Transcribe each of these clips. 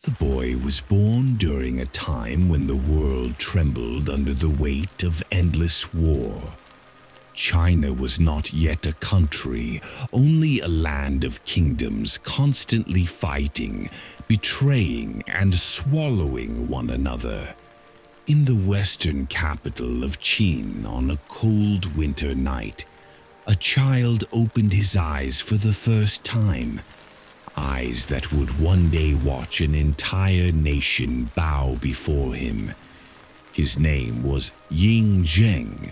The boy was born during a time when the world trembled under the weight of endless war. China was not yet a country, only a land of kingdoms constantly fighting, betraying, and swallowing one another. In the western capital of Qin on a cold winter night, a child opened his eyes for the first time. Eyes that would one day watch an entire nation bow before him. His name was Ying Zheng.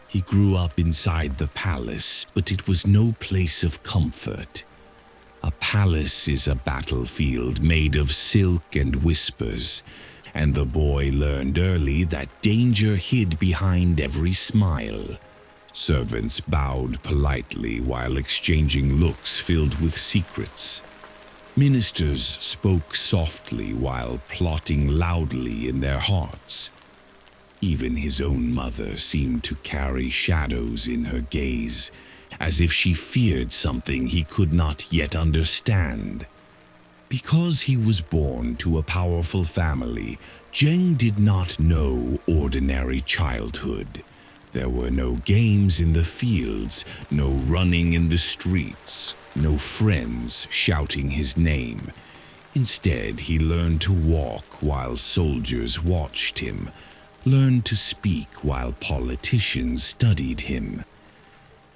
He grew up inside the palace, but it was no place of comfort. A palace is a battlefield made of silk and whispers, and the boy learned early that danger hid behind every smile. Servants bowed politely while exchanging looks filled with secrets. Ministers spoke softly while plotting loudly in their hearts. Even his own mother seemed to carry shadows in her gaze, as if she feared something he could not yet understand. Because he was born to a powerful family, Zheng did not know ordinary childhood. There were no games in the fields, no running in the streets, no friends shouting his name. Instead, he learned to walk while soldiers watched him, learned to speak while politicians studied him.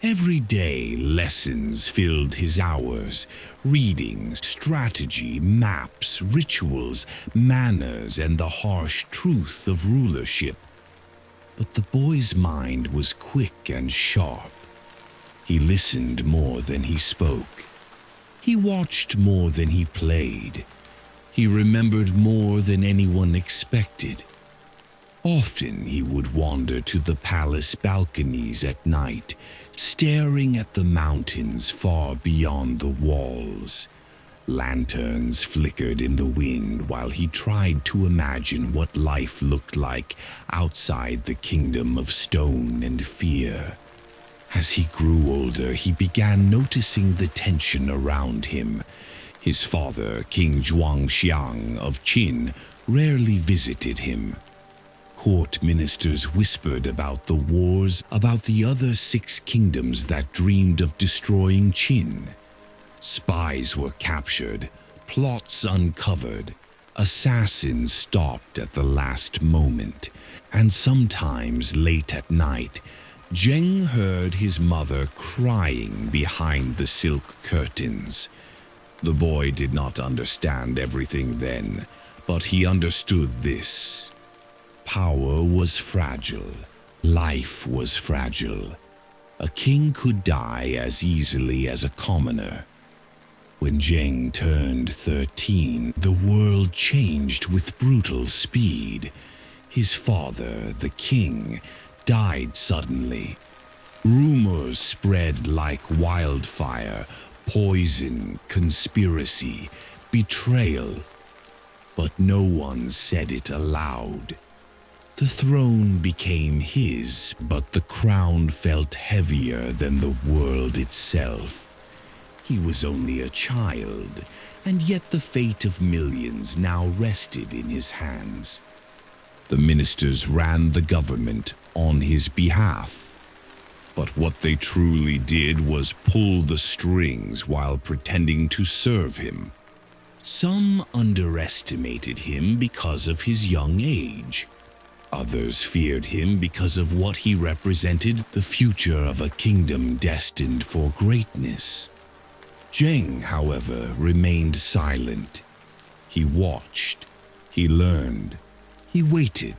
Every day, lessons filled his hours: reading, strategy, maps, rituals, manners, and the harsh truth of rulership. But the boy's mind was quick and sharp. He listened more than he spoke. He watched more than he played. He remembered more than anyone expected. Often he would wander to the palace balconies at night, staring at the mountains far beyond the walls. Lanterns flickered in the wind while he tried to imagine what life looked like outside the kingdom of stone and fear. As he grew older, he began noticing the tension around him. His father, King Zhuangxiang of Qin, rarely visited him. Court ministers whispered about the wars, about the other 6 kingdoms that dreamed of destroying Qin. Spies were captured, plots uncovered, assassins stopped at the last moment, and sometimes late at night, Zheng heard his mother crying behind the silk curtains. The boy did not understand everything then, but he understood this. Power was fragile. Life was fragile. A king could die as easily as a commoner. When Zheng turned 13, the world changed with brutal speed. His father, the king, died suddenly. Rumors spread like wildfire: poison, conspiracy, betrayal. But no one said it aloud. The throne became his, but the crown felt heavier than the world itself. He was only a child, and yet the fate of millions now rested in his hands. The ministers ran the government on his behalf, but what they truly did was pull the strings while pretending to serve him. Some underestimated him because of his young age. Others feared him because of what he represented: the future of a kingdom destined for greatness. Zheng, however, remained silent. He watched, he learned, he waited.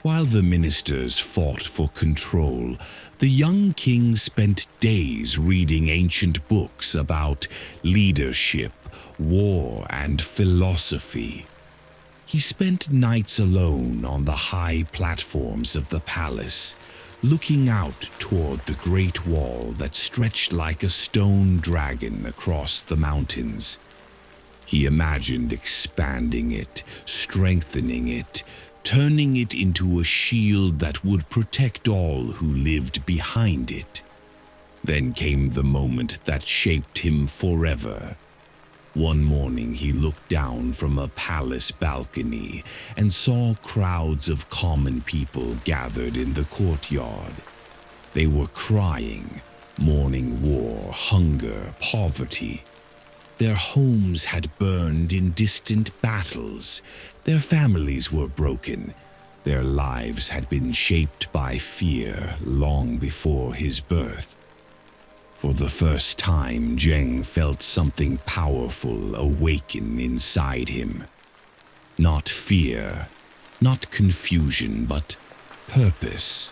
While the ministers fought for control, the young king spent days reading ancient books about leadership, war, and philosophy. He spent nights alone on the high platforms of the palace, looking out toward the great wall that stretched like a stone dragon across the mountains. He imagined expanding it, strengthening it, turning it into a shield that would protect all who lived behind it. Then came the moment that shaped him forever. One morning he looked down from a palace balcony and saw crowds of common people gathered in the courtyard. They were crying, mourning war, hunger, poverty. Their homes had burned in distant battles. Their families were broken. Their lives had been shaped by fear long before his birth. For the first time, Zheng felt something powerful awaken inside him. Not fear, not confusion, but purpose.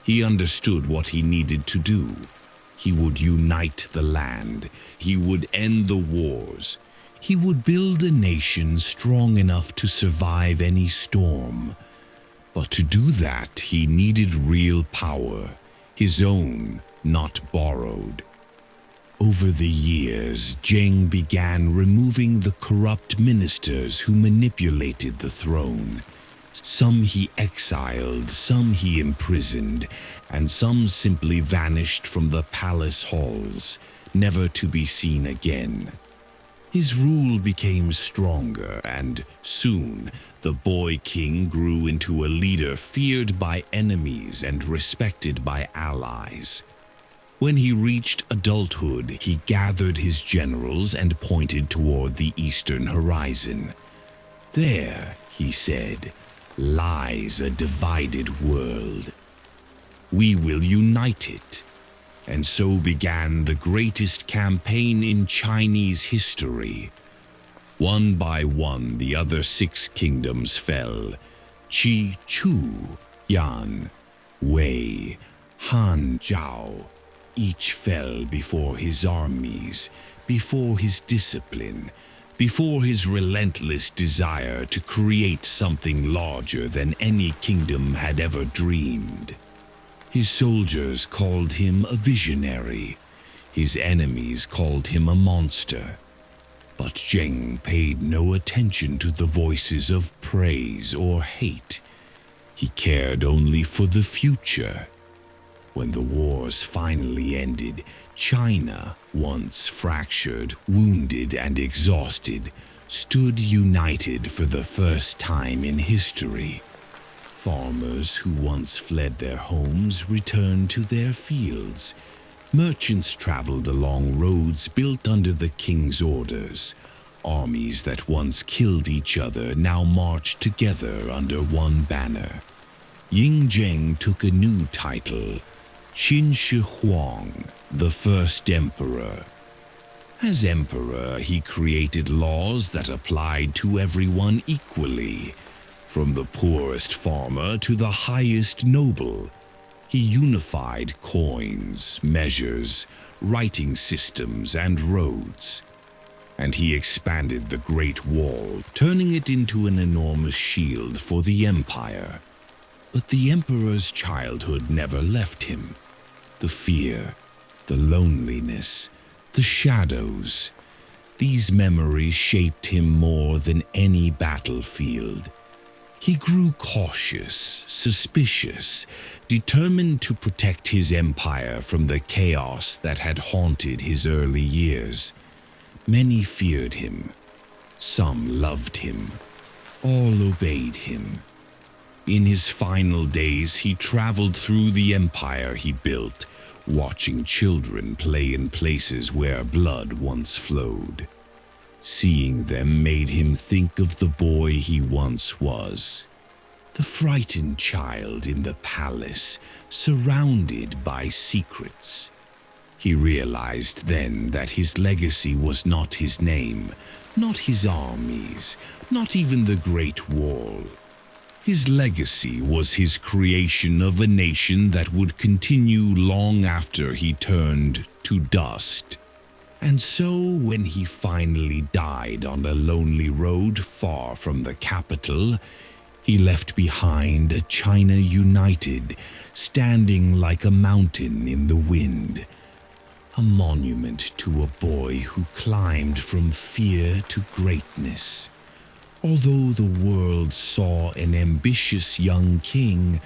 He understood what he needed to do. He would unite the land. He would end the wars. He would build a nation strong enough to survive any storm. But to do that, he needed real power, his own, not borrowed. Over the years, Zheng began removing the corrupt ministers who manipulated the throne. Some he exiled, some he imprisoned, and some simply vanished from the palace halls, never to be seen again. His rule became stronger, and soon the boy king grew into a leader feared by enemies and respected by allies. When he reached adulthood, he gathered his generals and pointed toward the eastern horizon. "There," he said, "lies a divided world. We will unite it." And so began the greatest campaign in Chinese history. One by one, the other 6 kingdoms fell. Qi, Chu, Yan, Wei, Han, Zhao. Each fell before his armies, before his discipline, before his relentless desire to create something larger than any kingdom had ever dreamed. His soldiers called him a visionary. His enemies called him a monster. But Zheng paid no attention to the voices of praise or hate. He cared only for the future. When the wars finally ended, China, once fractured, wounded, and exhausted, stood united for the first time in history. Farmers who once fled their homes returned to their fields. Merchants traveled along roads built under the king's orders. Armies that once killed each other now marched together under one banner. Ying Zheng took a new title, Qin Shi Huang, the first emperor. As emperor, he created laws that applied to everyone equally. From the poorest farmer to the highest noble, he unified coins, measures, writing systems, and roads. And he expanded the Great Wall, turning it into an enormous shield for the empire. But the emperor's childhood never left him. The fear, the loneliness, the shadows. These memories shaped him more than any battlefield. He grew cautious, suspicious, determined to protect his empire from the chaos that had haunted his early years. Many feared him. Some loved him. All obeyed him. In his final days, he traveled through the empire he built, watching children play in places where blood once flowed. Seeing them made him think of the boy he once was, the frightened child in the palace, surrounded by secrets. He realized then that his legacy was not his name, not his armies, not even the Great Wall. His legacy was his creation of a nation that would continue long after he turned to dust. And so, when he finally died on a lonely road far from the capital, he left behind a China united, standing like a mountain in the wind. A monument to a boy who climbed from fear to greatness. Although the world saw an ambitious young king,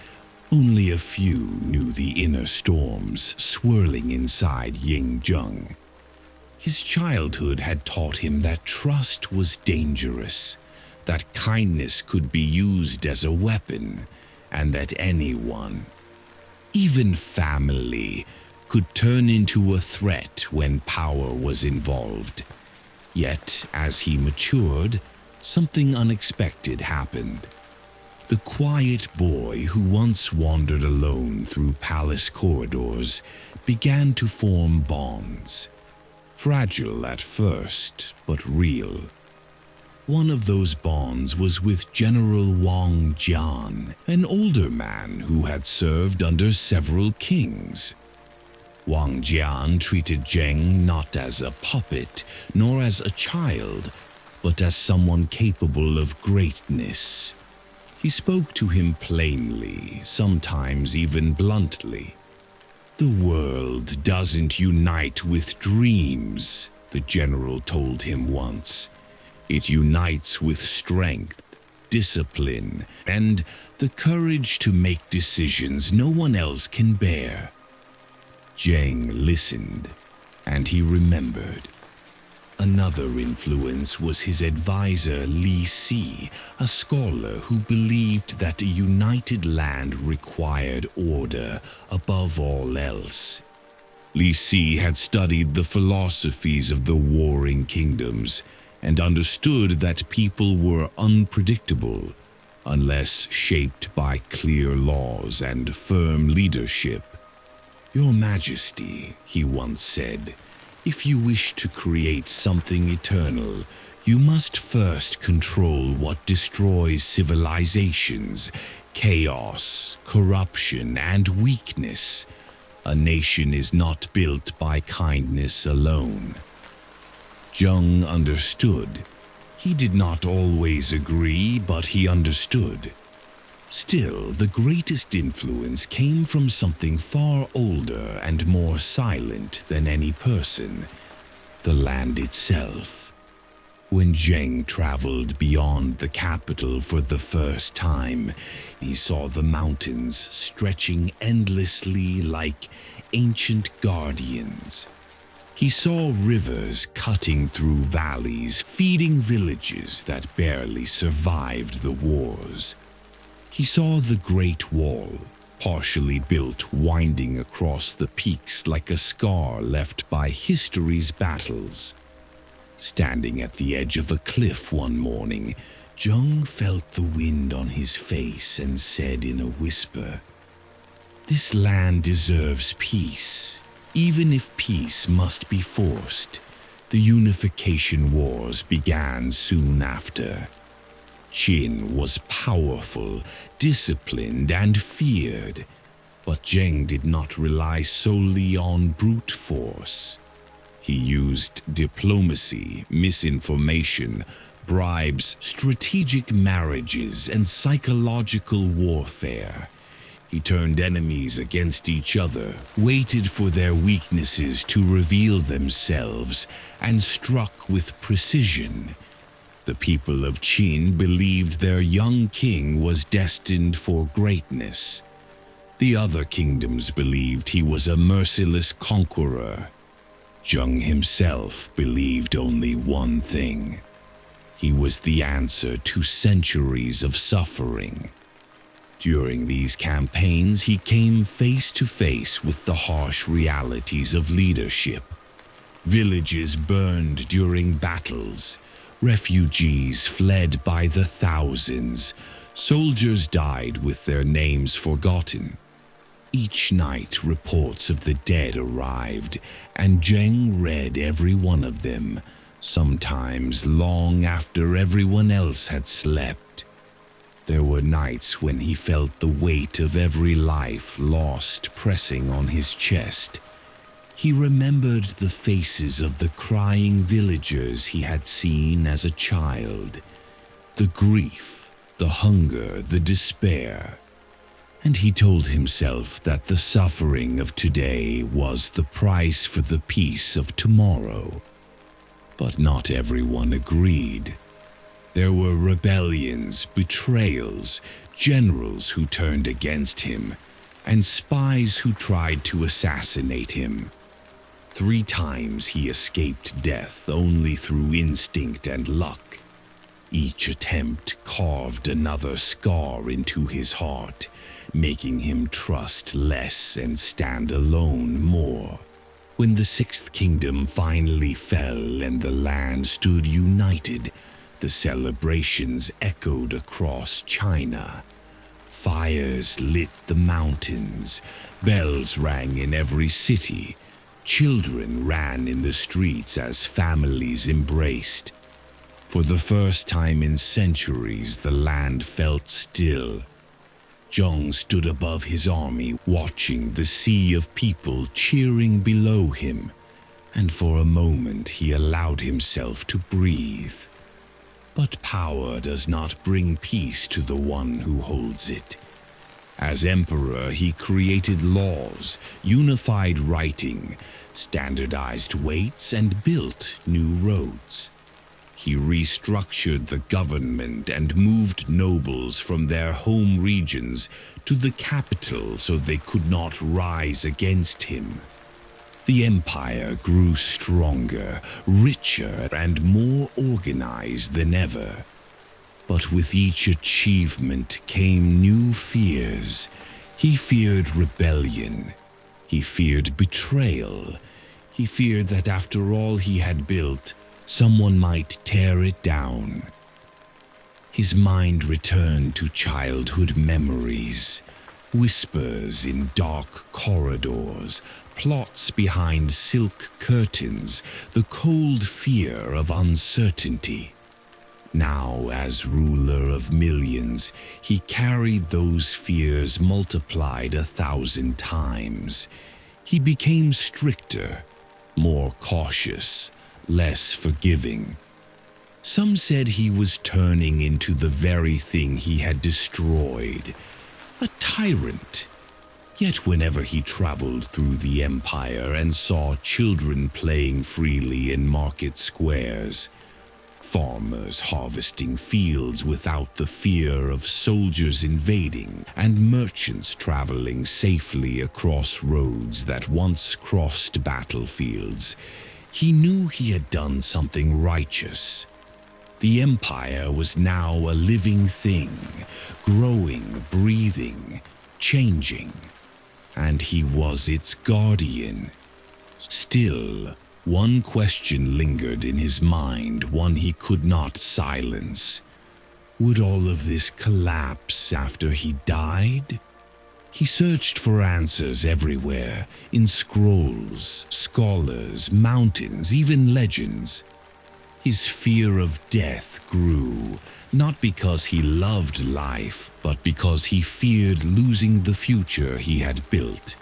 only a few knew the inner storms swirling inside Ying Zheng. His childhood had taught him that trust was dangerous, that kindness could be used as a weapon, and that anyone, even family, could turn into a threat when power was involved. Yet, as he matured, something unexpected happened. The quiet boy who once wandered alone through palace corridors began to form bonds. Fragile at first, but real. One of those bonds was with General Wang Jian, an older man who had served under several kings. Wang Jian treated Zheng not as a puppet, nor as a child, but as someone capable of greatness. He spoke to him plainly, sometimes even bluntly. "The world doesn't unite with dreams," the general told him once. "It unites with strength, discipline, and the courage to make decisions no one else can bear." Zheng listened, and he remembered. Another influence was his advisor Li Si, a scholar who believed that a united land required order above all else. Li Si had studied the philosophies of the warring kingdoms and understood that people were unpredictable unless shaped by clear laws and firm leadership. "Your Majesty," he once said, "if you wish to create something eternal, you must first control what destroys civilizations, chaos, corruption, and weakness. A nation is not built by kindness alone." Zheng understood. He did not always agree, but he understood. Still, the greatest influence came from something far older and more silent than any person: the land itself. When Zheng traveled beyond the capital for the first time, he saw the mountains stretching endlessly like ancient guardians. He saw rivers cutting through valleys, feeding villages that barely survived the wars. He saw the Great Wall, partially built, winding across the peaks like a scar left by history's battles. Standing at the edge of a cliff one morning, Zheng felt the wind on his face and said in a whisper, "This land deserves peace, even if peace must be forced." The unification wars began soon after. Qin was powerful, disciplined, and feared, but Zheng did not rely solely on brute force. He used diplomacy, misinformation, bribes, strategic marriages, and psychological warfare. He turned enemies against each other, waited for their weaknesses to reveal themselves, and struck with precision. The people of Qin believed their young king was destined for greatness. The other kingdoms believed he was a merciless conqueror. Zheng himself believed only one thing: he was the answer to centuries of suffering. During these campaigns, he came face to face with the harsh realities of leadership. Villages burned during battles. Refugees fled by the thousands. Soldiers died with their names forgotten. Each night, reports of the dead arrived, and Zheng read every one of them, sometimes long after everyone else had slept. There were nights when he felt the weight of every life lost pressing on his chest. He remembered the faces of the crying villagers he had seen as a child, the grief, the hunger, the despair. And he told himself that the suffering of today was the price for the peace of tomorrow. But not everyone agreed. There were rebellions, betrayals, generals who turned against him, and spies who tried to assassinate him. 3 times he escaped death only through instinct and luck. Each attempt carved another scar into his heart, making him trust less and stand alone more. When the Sixth Kingdom finally fell and the land stood united, the celebrations echoed across China. Fires lit the mountains, bells rang in every city, children ran in the streets as families embraced. For the first time in centuries, the land felt still. Zheng stood above his army, watching the sea of people cheering below him, and for a moment he allowed himself to breathe. But power does not bring peace to the one who holds it. As emperor, he created laws, unified writing, standardized weights, and built new roads. He restructured the government and moved nobles from their home regions to the capital so they could not rise against him. The empire grew stronger, richer, and more organized than ever. But with each achievement came new fears. He feared rebellion. He feared betrayal. He feared that after all he had built, someone might tear it down. His mind returned to childhood memories, whispers in dark corridors, plots behind silk curtains, the cold fear of uncertainty. Now, as ruler of millions, he carried those fears multiplied 1,000 times. He became stricter, more cautious, less forgiving. Some said he was turning into the very thing he had destroyed, a tyrant. Yet whenever he traveled through the empire and saw children playing freely in market squares, farmers harvesting fields without the fear of soldiers invading, and merchants traveling safely across roads that once crossed battlefields, he knew he had done something righteous. The empire was now a living thing, growing, breathing, changing, and he was its guardian. Still, one question lingered in his mind, one he could not silence. Would all of this collapse after he died? He searched for answers everywhere, in scrolls, scholars, mountains, even legends. His fear of death grew, not because he loved life, but because he feared losing the future he had built.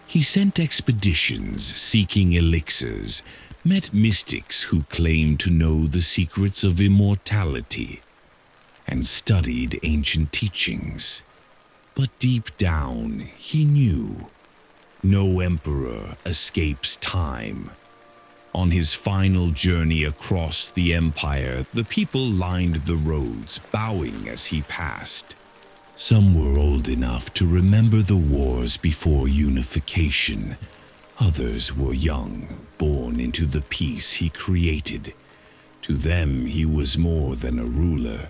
He sent expeditions seeking elixirs, met mystics who claimed to know the secrets of immortality, and studied ancient teachings. But deep down, he knew no emperor escapes time. On his final journey across the empire, the people lined the roads, bowing as he passed. Some were old enough to remember the wars before unification. Others were young, born into the peace he created. To them, he was more than a ruler.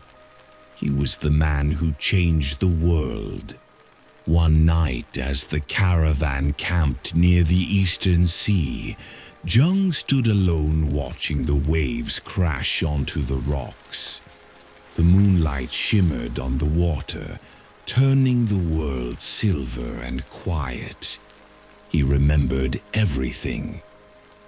He was the man who changed the world. One night, as the caravan camped near the eastern sea, Zheng stood alone watching the waves crash onto the rocks. The moonlight shimmered on the water, turning the world silver and quiet. He remembered everything.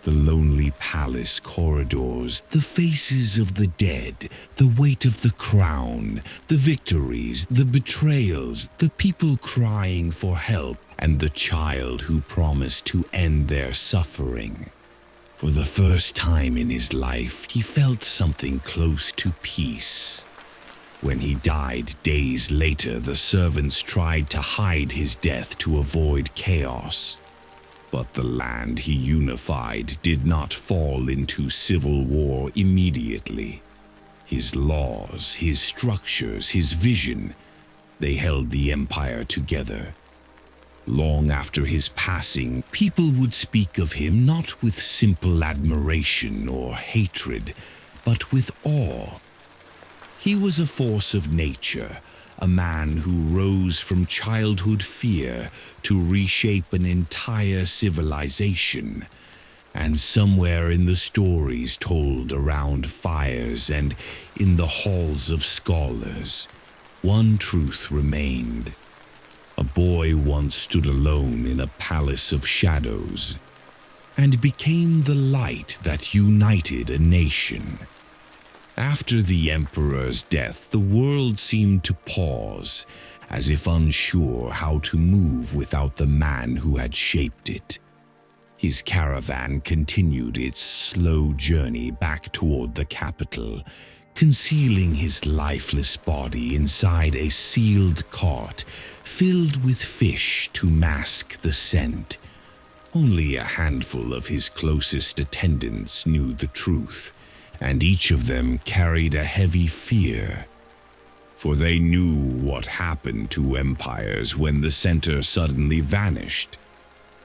The lonely palace corridors, the faces of the dead, the weight of the crown, the victories, the betrayals, the people crying for help, and the child who promised to end their suffering. For the first time in his life, he felt something close to peace. When he died days later, the servants tried to hide his death to avoid chaos. But the land he unified did not fall into civil war immediately. His laws, his structures, his vision, they held the empire together. Long after his passing, people would speak of him not with simple admiration or hatred, but with awe. He was a force of nature, a man who rose from childhood fear to reshape an entire civilization. And somewhere in the stories told around fires and in the halls of scholars, one truth remained. A boy once stood alone in a palace of shadows and became the light that united a nation. After the emperor's death, the world seemed to pause, as if unsure how to move without the man who had shaped it. His caravan continued its slow journey back toward the capital, concealing his lifeless body inside a sealed cart filled with fish to mask the scent. Only a handful of his closest attendants knew the truth, and each of them carried a heavy fear. For they knew what happened to empires when the center suddenly vanished.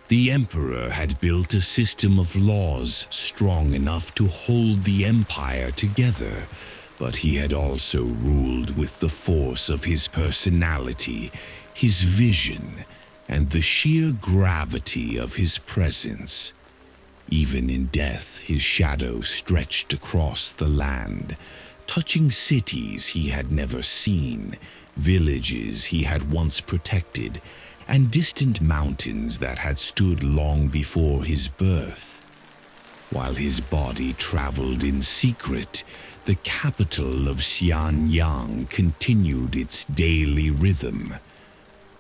The emperor had built a system of laws strong enough to hold the empire together, but he had also ruled with the force of his personality, his vision, and the sheer gravity of his presence. Even in death, his shadow stretched across the land, touching cities he had never seen, villages he had once protected, and distant mountains that had stood long before his birth. While his body traveled in secret, the capital of Xianyang continued its daily rhythm.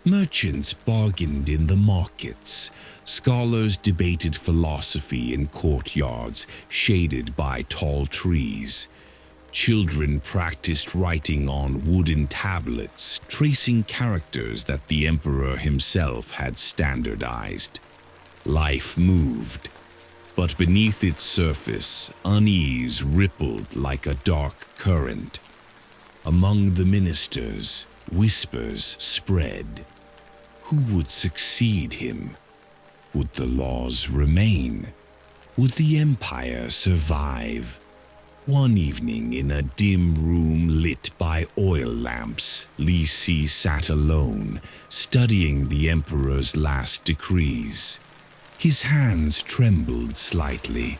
Merchants bargained in the markets, scholars debated philosophy in courtyards shaded by tall trees. Children practiced writing on wooden tablets, tracing characters that the emperor himself had standardized. Life moved, but beneath its surface, unease rippled like a dark current. Among the ministers, whispers spread. Who would succeed him? Would the laws remain? Would the empire survive? One evening, in a dim room lit by oil lamps, Li Si sat alone, studying the emperor's last decrees. His hands trembled slightly,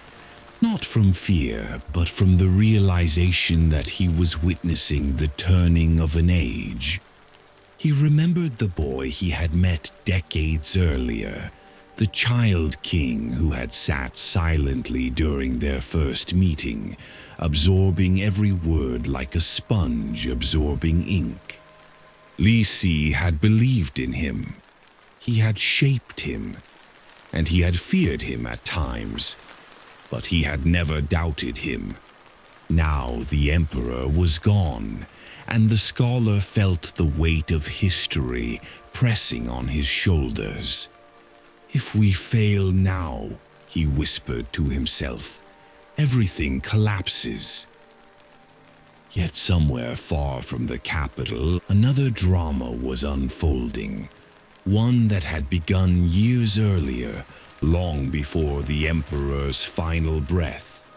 not from fear, but from the realization that he was witnessing the turning of an age. He remembered the boy he had met decades earlier, the child king who had sat silently during their first meeting, absorbing every word like a sponge absorbing ink. Li Si had believed in him. He had shaped him, and he had feared him at times, but he had never doubted him. Now the emperor was gone, and the scholar felt the weight of history pressing on his shoulders. If we fail now, he whispered to himself, everything collapses. Yet somewhere far from the capital, another drama was unfolding, one that had begun years earlier, long before the emperor's final breath.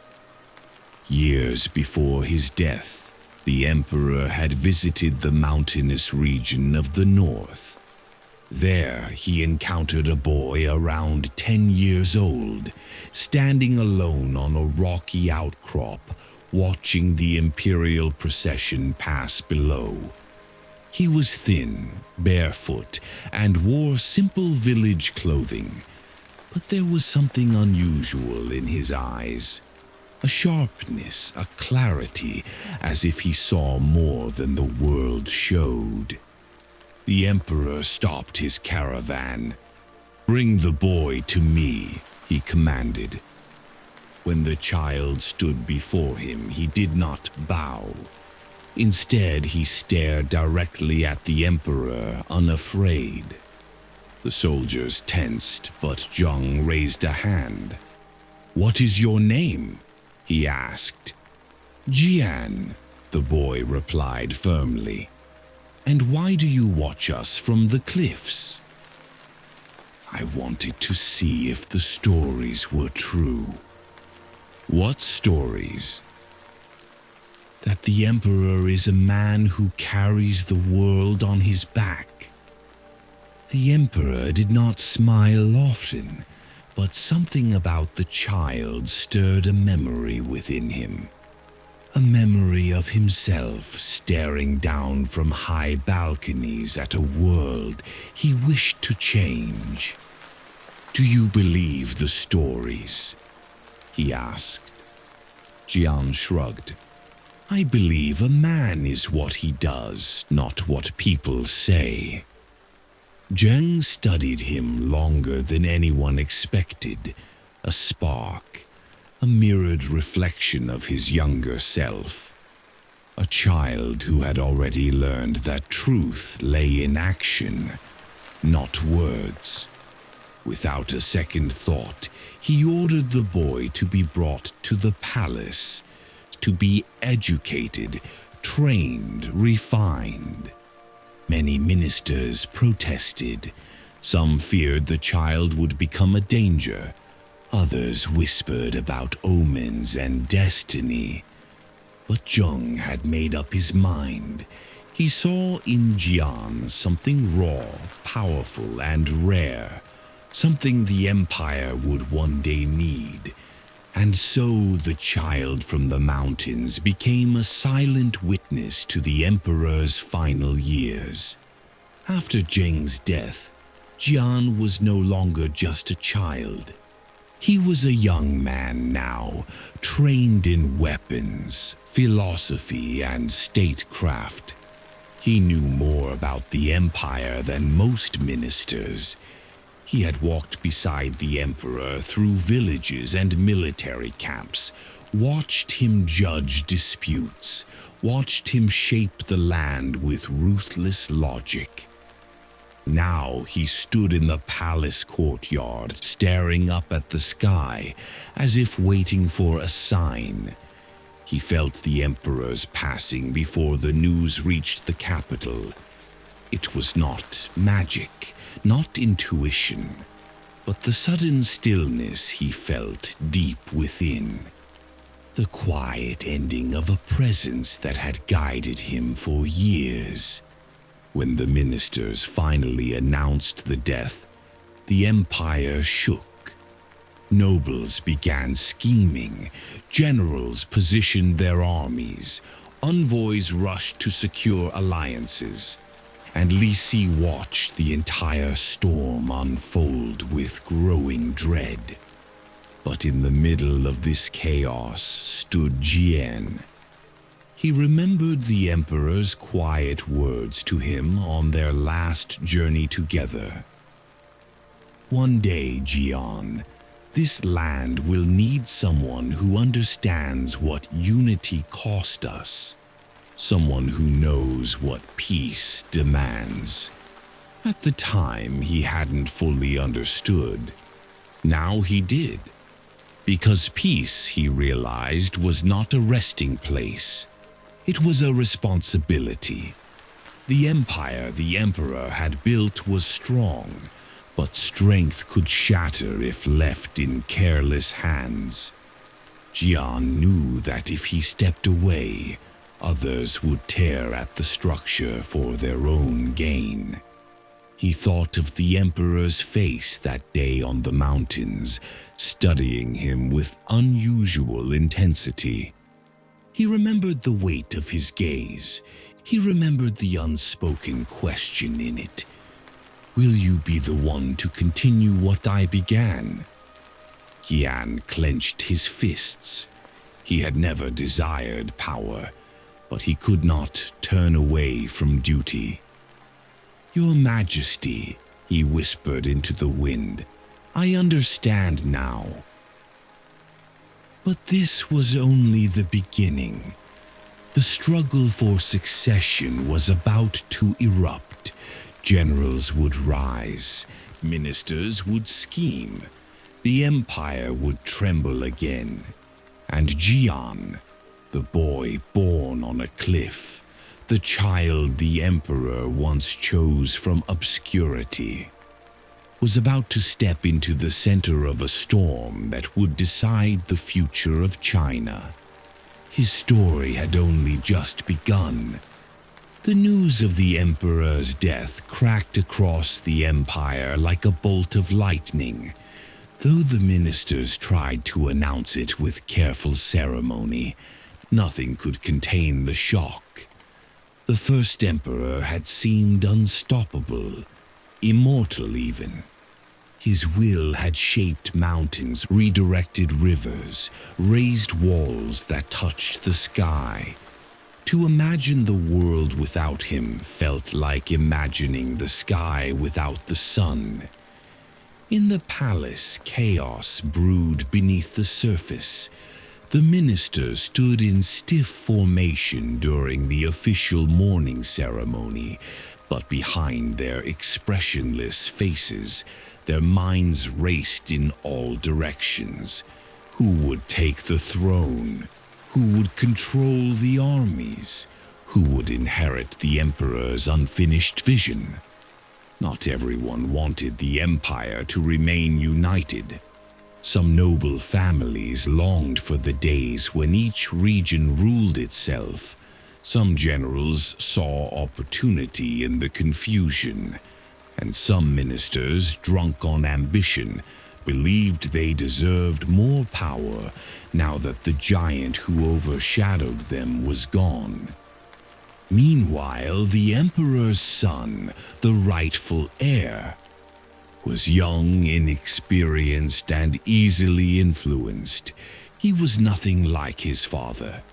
Years before his death, the emperor had visited the mountainous region of the north. There, he encountered a boy around 10 years old, standing alone on a rocky outcrop, watching the imperial procession pass below. He was thin, barefoot, and wore simple village clothing, but there was something unusual in his eyes. A sharpness, a clarity, as if he saw more than the world showed. The emperor stopped his caravan. "Bring the boy to me," he commanded. When the child stood before him, he did not bow. Instead, he stared directly at the emperor, unafraid. The soldiers tensed, but Zheng raised a hand. "What is your name?" he asked. "Jian," the boy replied firmly. "And why do you watch us from the cliffs?" I wanted to see if the stories were true. What stories? That the Emperor is a man who carries the world on his back. The Emperor did not smile often, but something about the child stirred a memory within him. A memory of himself staring down from high balconies at a world he wished to change. "Do you believe the stories?" he asked. Jian shrugged. "I believe a man is what he does, not what people say." Zheng studied him longer than anyone expected, a spark, a mirrored reflection of his younger self. A child who had already learned that truth lay in action, not words. Without a second thought, he ordered the boy to be brought to the palace, to be educated, trained, refined. Many ministers protested. Some feared the child would become a danger. Others whispered about omens and destiny. But Zheng had made up his mind. He saw in Jian something raw, powerful, and rare, something the Empire would one day need. And so the child from the mountains became a silent witness to the Emperor's final years. After Zheng's death, Jian was no longer just a child. He was a young man now, trained in weapons, philosophy, and statecraft. He knew more about the Empire than most ministers. He had walked beside the Emperor through villages and military camps, watched him judge disputes, watched him shape the land with ruthless logic. Now he stood in the palace courtyard, staring up at the sky, as if waiting for a sign. He felt the Emperor's passing before the news reached the capital. It was not magic, not intuition, but the sudden stillness he felt deep within. The quiet ending of a presence that had guided him for years. When the ministers finally announced the death, the Empire shook. Nobles began scheming, generals positioned their armies, envoys rushed to secure alliances, and Li Si watched the entire storm unfold with growing dread. But in the middle of this chaos stood Jian. He remembered the Emperor's quiet words to him on their last journey together. "One day, Jian, this land will need someone who understands what unity cost us, someone who knows what peace demands." At the time, he hadn't fully understood. Now he did. Because peace, he realized, was not a resting place. It was a responsibility. The empire the Emperor had built was strong, but strength could shatter if left in careless hands. Jian knew that if he stepped away, others would tear at the structure for their own gain. He thought of the Emperor's face that day on the mountains, studying him with unusual intensity. He remembered the weight of his gaze. He remembered the unspoken question in it. "Will you be the one to continue what I began?" Jian clenched his fists. He had never desired power, but he could not turn away from duty. "Your Majesty," he whispered into the wind, "I understand now." But this was only the beginning. The struggle for succession was about to erupt. Generals would rise, ministers would scheme, the empire would tremble again. And Jian, the boy born on a cliff, the child the Emperor once chose from obscurity, was about to step into the center of a storm that would decide the future of China. His story had only just begun. The news of the emperor's death cracked across the empire like a bolt of lightning. Though the ministers tried to announce it with careful ceremony, nothing could contain the shock. The first emperor had seemed unstoppable, immortal even. His will had shaped mountains, redirected rivers, raised walls that touched the sky. To imagine the world without him felt like imagining the sky without the sun. In the palace, chaos brewed beneath the surface. The ministers stood in stiff formation during the official mourning ceremony, but behind their expressionless faces, their minds raced in all directions. Who would take the throne? Who would control the armies? Who would inherit the emperor's unfinished vision? Not everyone wanted the empire to remain united. Some noble families longed for the days when each region ruled itself. Some generals saw opportunity in the confusion, and some ministers, drunk on ambition, believed they deserved more power now that the giant who overshadowed them was gone. Meanwhile, the emperor's son, the rightful heir, was young, inexperienced, and easily influenced. He was nothing like his father.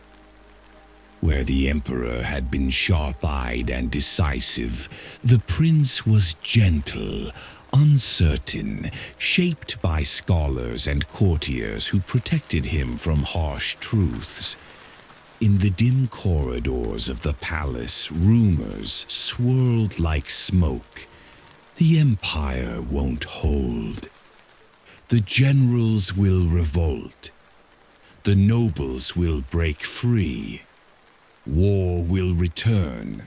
Where the emperor had been sharp-eyed and decisive, the prince was gentle, uncertain, shaped by scholars and courtiers who protected him from harsh truths. In the dim corridors of the palace, rumors swirled like smoke. The empire won't hold. The generals will revolt. The nobles will break free. War will return.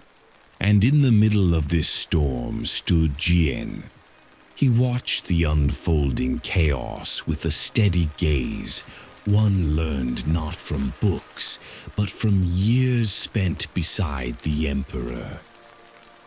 And in the middle of this storm stood Jian. He watched the unfolding chaos with a steady gaze, one learned not from books, but from years spent beside the emperor.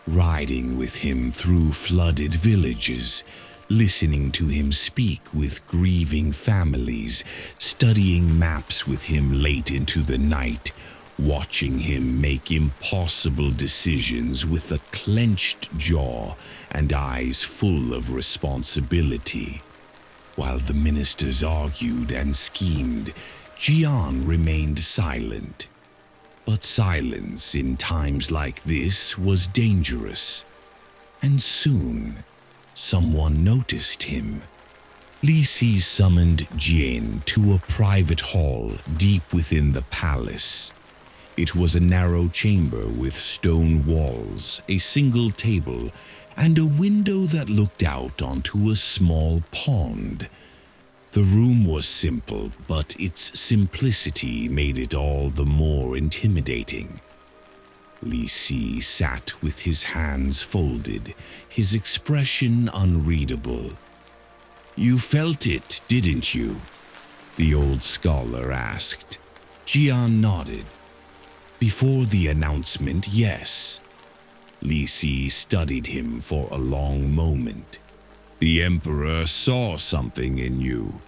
Riding with him through flooded villages, listening to him speak with grieving families, studying maps with him late into the night, watching him make impossible decisions with a clenched jaw and eyes full of responsibility. While the ministers argued and schemed, Jian remained silent. But silence in times like this was dangerous. And soon, someone noticed him. Li Si summoned Jian to a private hall deep within the palace. It was a narrow chamber with stone walls, a single table, and a window that looked out onto a small pond. The room was simple, but its simplicity made it all the more intimidating. Li Si sat with his hands folded, his expression unreadable. "You felt it, didn't you?" the old scholar asked. Jian nodded. Before the announcement, yes. Li Si studied him for a long moment. The emperor saw something in you.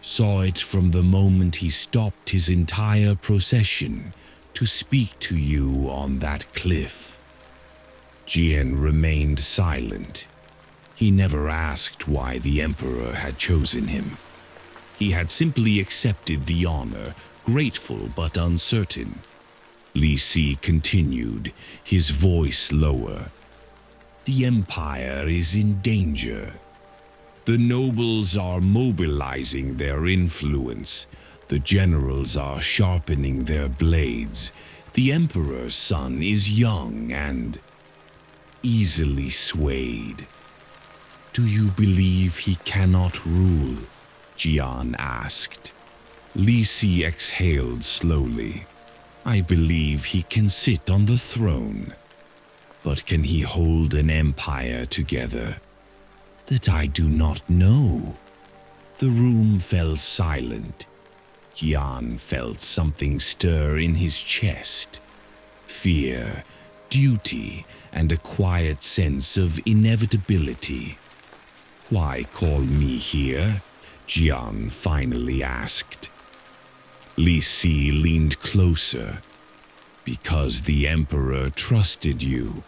Saw it from the moment he stopped his entire procession to speak to you on that cliff. Jian remained silent. He never asked why the emperor had chosen him. He had simply accepted the honor, grateful but uncertain. Li Si continued, his voice lower. The empire is in danger. The nobles are mobilizing their influence. The generals are sharpening their blades. The emperor's son is young and easily swayed. Do you believe he cannot rule? Jian asked. Li Si exhaled slowly. I believe he can sit on the throne. But can he hold an empire together? That I do not know. The room fell silent. Jian felt something stir in his chest. Fear, duty, and a quiet sense of inevitability. "Why call me here?" Jian finally asked. Li Si leaned closer. "Because the Emperor trusted you,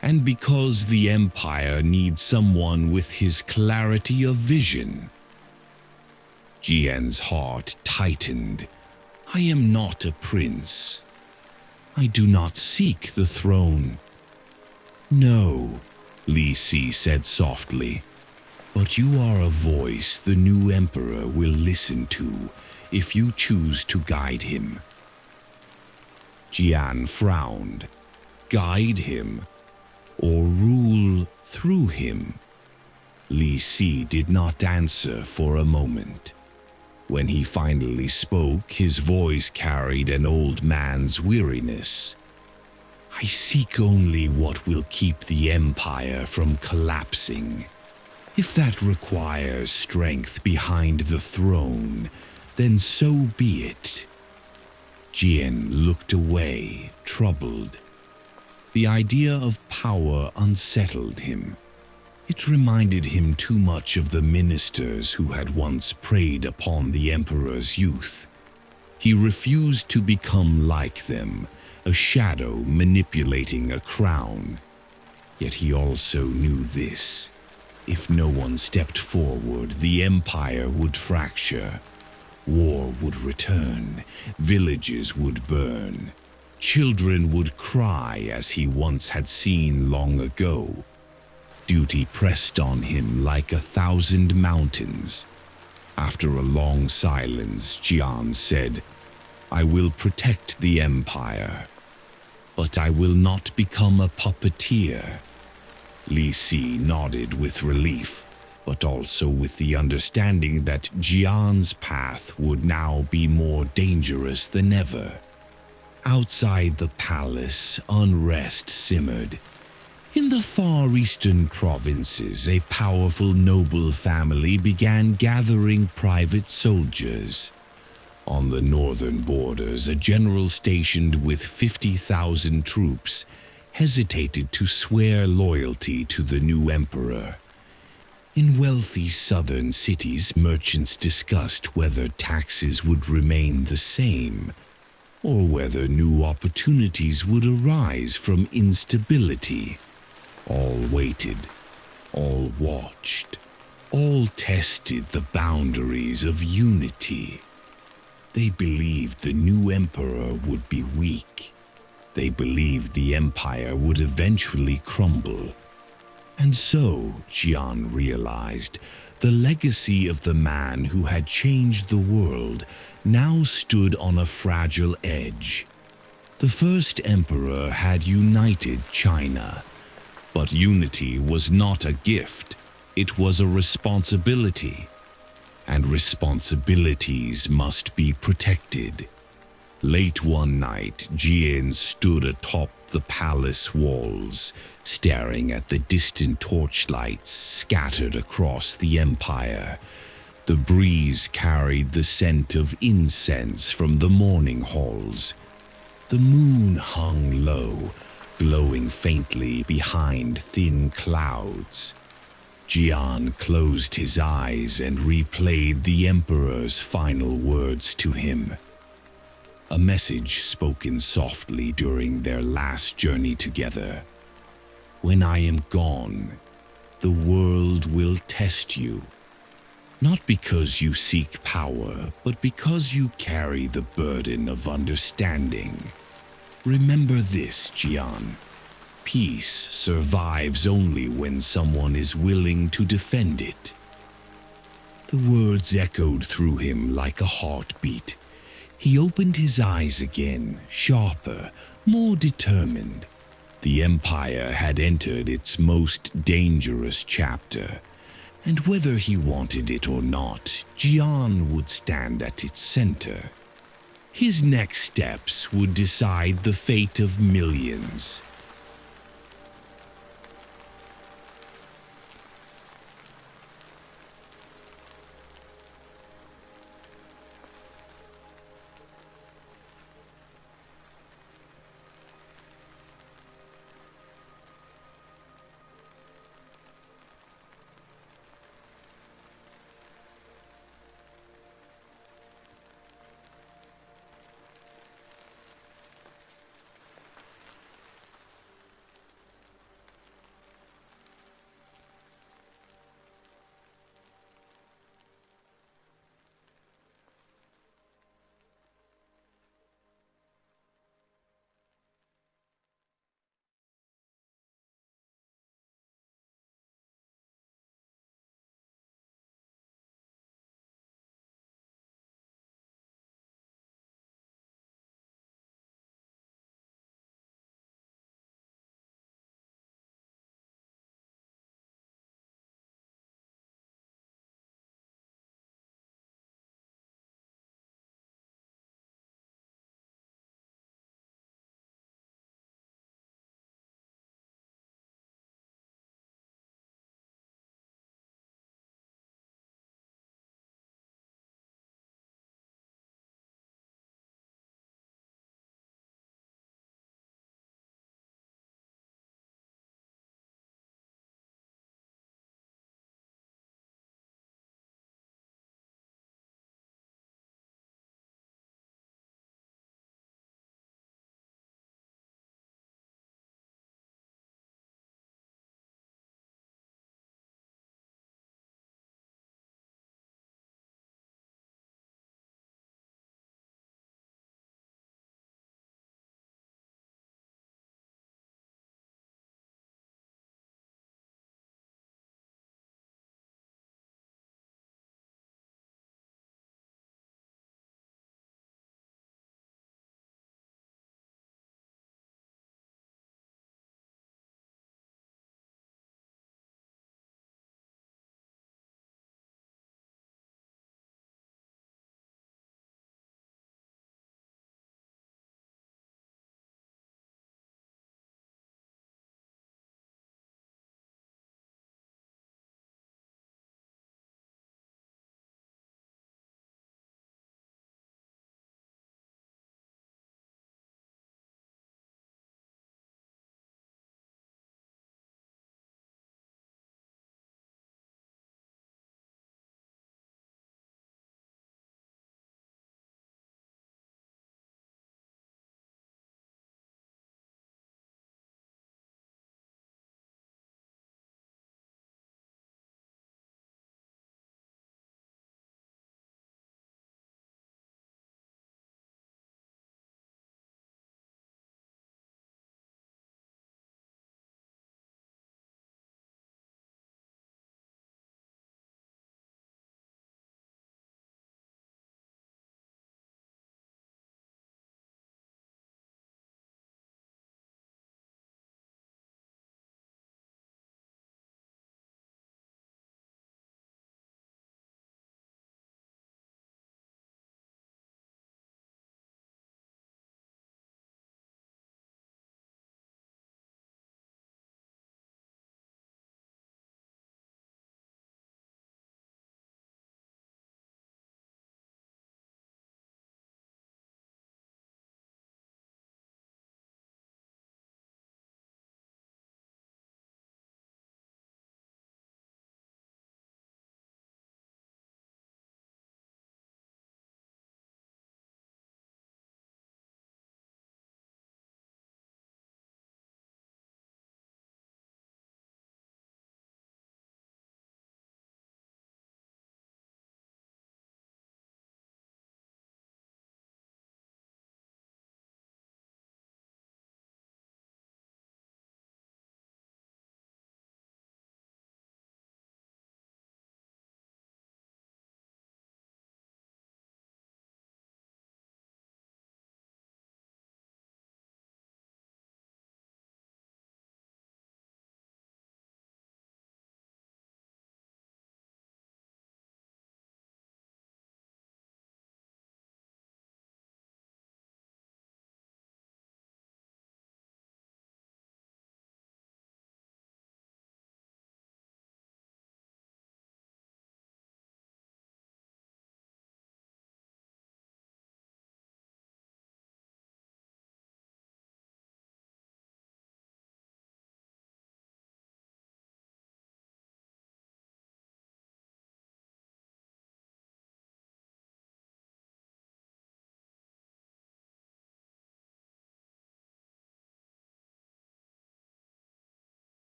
and because the Empire needs someone with his clarity of vision." Jian's heart tightened. "I am not a prince. I do not seek the throne." "No," Li Si said softly, "but you are a voice the new emperor will listen to if you choose to guide him." Jian frowned. Guide him, or rule through him? Li Si did not answer for a moment. When he finally spoke, his voice carried an old man's weariness. "I seek only what will keep the Empire from collapsing. If that requires strength behind the throne, then so be it." Jian looked away, troubled. The idea of power unsettled him. It reminded him too much of the ministers who had once preyed upon the emperor's youth. He refused to become like them, a shadow manipulating a crown. Yet he also knew this: if no one stepped forward, the empire would fracture. War would return, villages would burn, children would cry as he once had seen long ago. Duty pressed on him like 1,000 mountains. After a long silence, Jian said, "I will protect the empire, but I will not become a puppeteer." Li Si nodded with relief, but also with the understanding that Jian's path would now be more dangerous than ever. Outside the palace, unrest simmered. In the far eastern provinces, a powerful noble family began gathering private soldiers. On the northern borders, a general stationed with 50,000 troops hesitated to swear loyalty to the new emperor. In wealthy southern cities, merchants discussed whether taxes would remain the same, or whether new opportunities would arise from instability. All waited, all watched, all tested the boundaries of unity. They believed the new emperor would be weak. They believed the empire would eventually crumble. And so, Jian realized, the legacy of the man who had changed the world now stood on a fragile edge. The first emperor had united China. But unity was not a gift, it was a responsibility. And responsibilities must be protected. Late one night, Jian stood atop the palace walls, staring at the distant torchlights scattered across the empire. The breeze carried the scent of incense from the morning halls. The moon hung low, glowing faintly behind thin clouds. Jian closed his eyes and replayed the emperor's final words to him. A message spoken softly during their last journey together. "When I am gone, the world will test you. Not because you seek power, but because you carry the burden of understanding. Remember this, Jian. Peace survives only when someone is willing to defend it." The words echoed through him like a heartbeat. He opened his eyes again, sharper, more determined. The empire had entered its most dangerous chapter, and whether he wanted it or not, Jian would stand at its center. His next steps would decide the fate of millions.